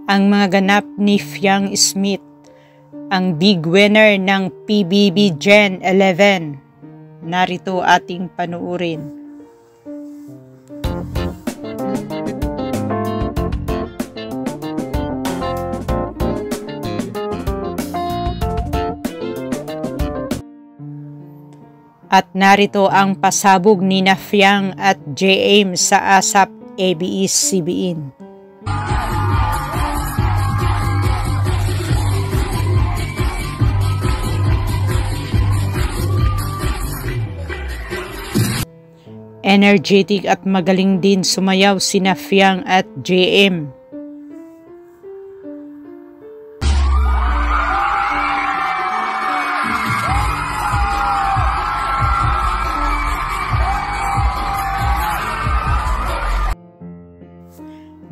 ang mga ganap ni Fiang Smith, ang big winner ng PBB Gen 11. Narito ating panuurin. At narito ang pasabog ni Fiang at JM sa ASAP ABS-CBN. Energetic at magaling din sumayaw sina Fiang at JM.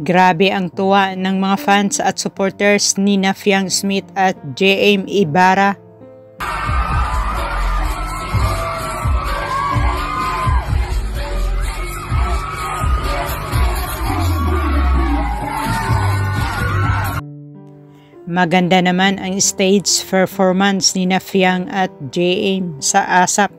Grabe ang tuwa ng mga fans at supporters ni Fiang Smith at JM Ibarra. Maganda naman ang stage performance ni Fiang at JM sa ASAP.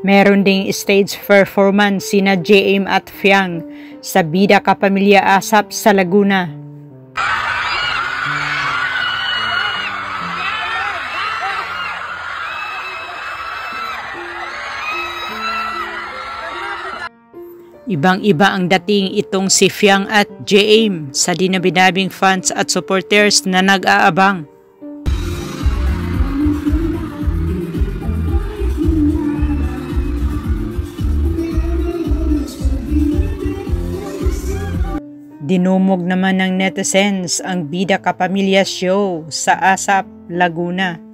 Meron ding stage performance sina JM at Fiang sa Bida Kapamilya ASAP sa Laguna. Ibang-iba ang dating itong si Fiang at JM sa dinabinabing fans at supporters na nag-aabang. Dinumog naman ng netizens ang Bida Kapamilya show sa ASAP Laguna.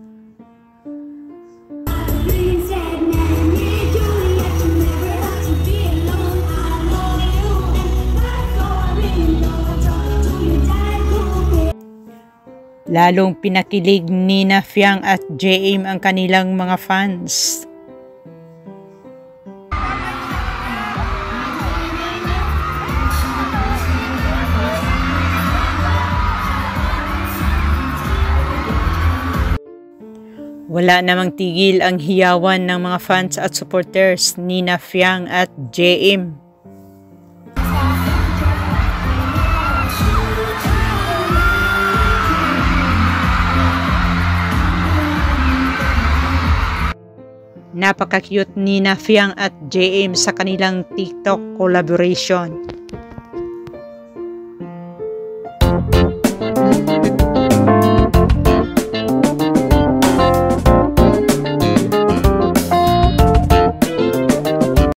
Lalong pinakilig ni Fiang at JM ang kanilang mga fans. Wala namang tigil ang hiyawan ng mga fans at supporters ni Fiang at JM. Napaka-cute ni Fiang at JM sa kanilang TikTok collaboration.